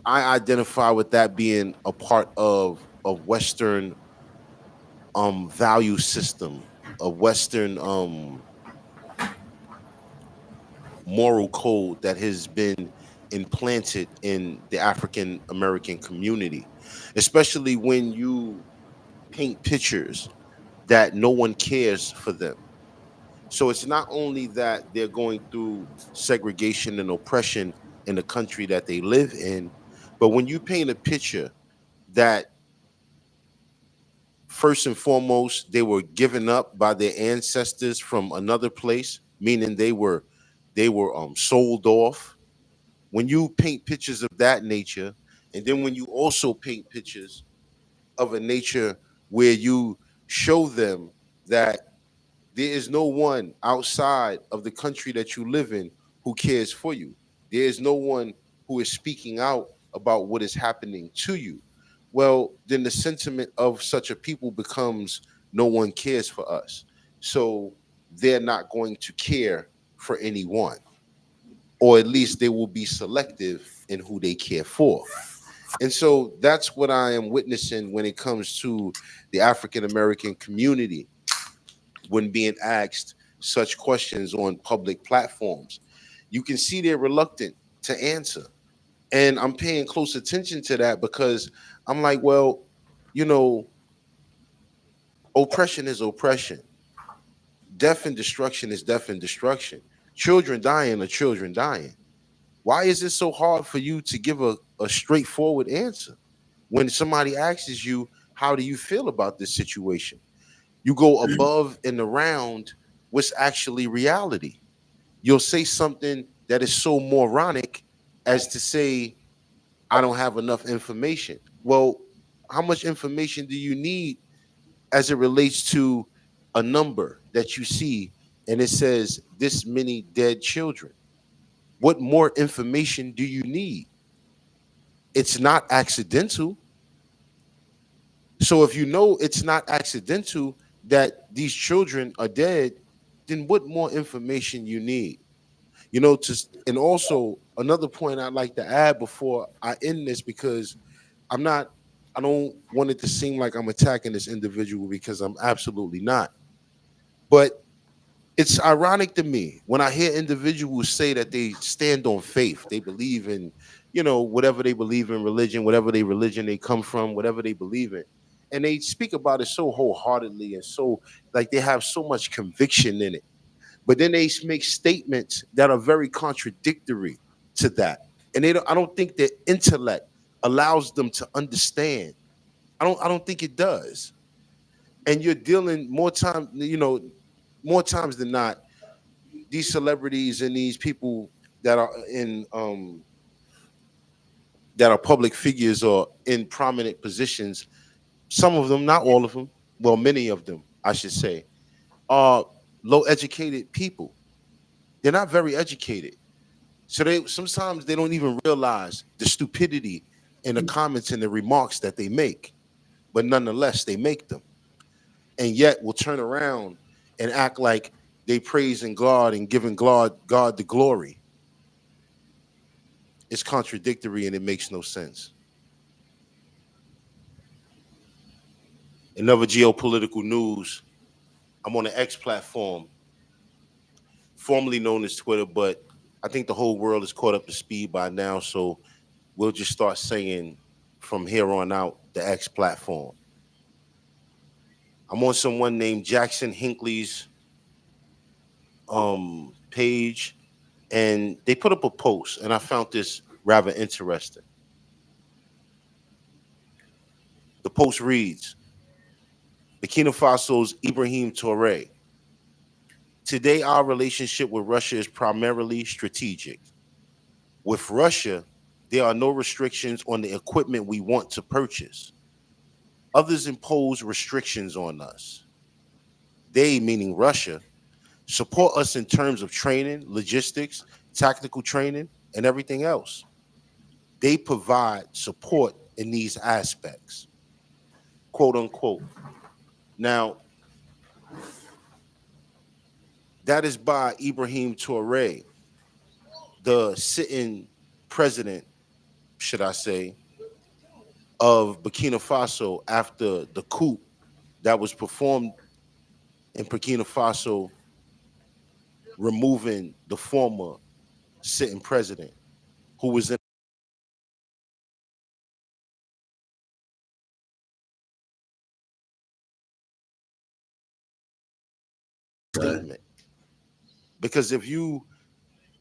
I identify with that being a part of Western value system, a Western moral code that has been implanted in the African American community, especially when you paint pictures that no one cares for them. So it's not only that they're going through segregation and oppression in the country that they live in, but when you paint a picture that first and foremost they were given up by their ancestors from another place, meaning they were sold off. When you paint pictures of that nature, and then when you also paint pictures of a nature where you show them that there is no one outside of the country that you live in who cares for you. There is no one who is speaking out about what is happening to you. Well, then the sentiment of such a people becomes no one cares for us. So they're not going to care for anyone, or at least they will be selective in who they care for. And so that's what I am witnessing when it comes to the African American community when being asked such questions on public platforms. You can see they're reluctant to answer. And I'm paying close attention to that because I'm like, well, you know, Oppression is oppression. Death and destruction is death and destruction. Children dying are children dying. Why is it so hard for you to give a straightforward answer? When somebody asks you, how do you feel about this situation? You go above and around what's actually reality. You'll say something that is so moronic as to say, I don't have enough information. Well, how much information do you need as it relates to a number that you see and it says this many dead children? What more information do you need? It's not accidental. So if you know it's not accidental that these children are dead, then what more information you need? And also another point I'd like to add before I end this, because I'm not, I don't want it to seem like I'm attacking this individual, because I'm absolutely not. But it's ironic to me when I hear individuals say that they stand on faith, they believe in, whatever they believe in, religion, whatever they religion they come from, whatever they believe in. And they speak about it so wholeheartedly and so like they have so much conviction in it. But then they make statements that are very contradictory to that. And I don't think their intellect allows them to understand. I don't think it does. And you're dealing more times than not, these celebrities and these people that are in that are public figures or in prominent positions, some of them, not all of them, well, many of them, I should say, are low educated people. They're not very educated. So they sometimes they don't even realize the stupidity in the comments and the remarks that they make, but nonetheless they make them, and yet will turn around and act like they praising God and giving God the glory. It's contradictory and it makes no sense. In other geopolitical news, I'm on the X platform, formerly known as Twitter, but I think the whole world is caught up to speed by now. So we'll just start saying from here on out the X platform. I'm on someone named Jackson Hinckley's page, and they put up a post, and I found this rather interesting. The post reads, Burkina Faso's Ibrahim Toure. Today, our relationship with Russia is primarily strategic. With Russia, there are no restrictions on the equipment we want to purchase. Others impose restrictions on us. They, meaning Russia, support us in terms of training, logistics, tactical training, and everything else. They provide support in these aspects, quote unquote. Now, that is by Ibrahim Toure, the sitting president, should I say, of Burkina Faso after the coup that was performed in Burkina Faso, removing the former sitting president who was in the Right. statement. Because if you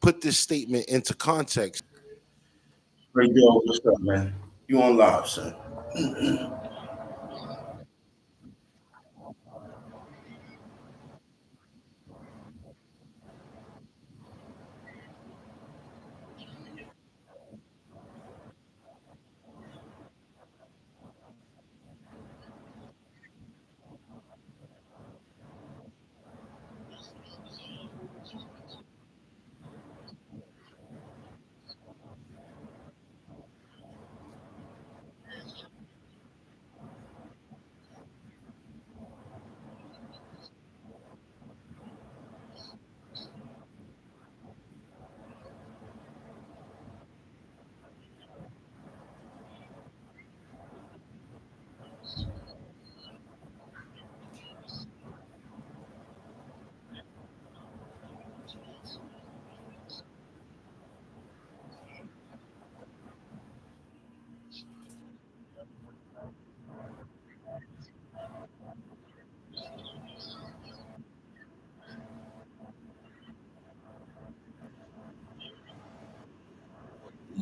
put this statement into context, Hey, yo, what's up, man? You on live, son?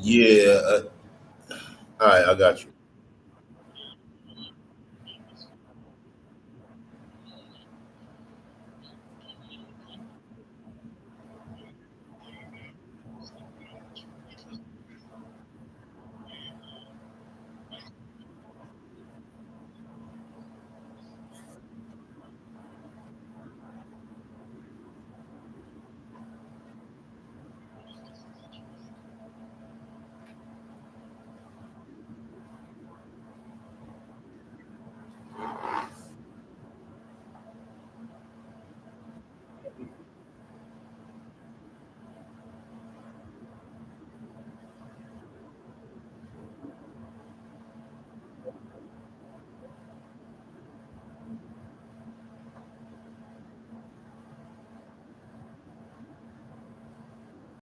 Yeah. All right, I got you.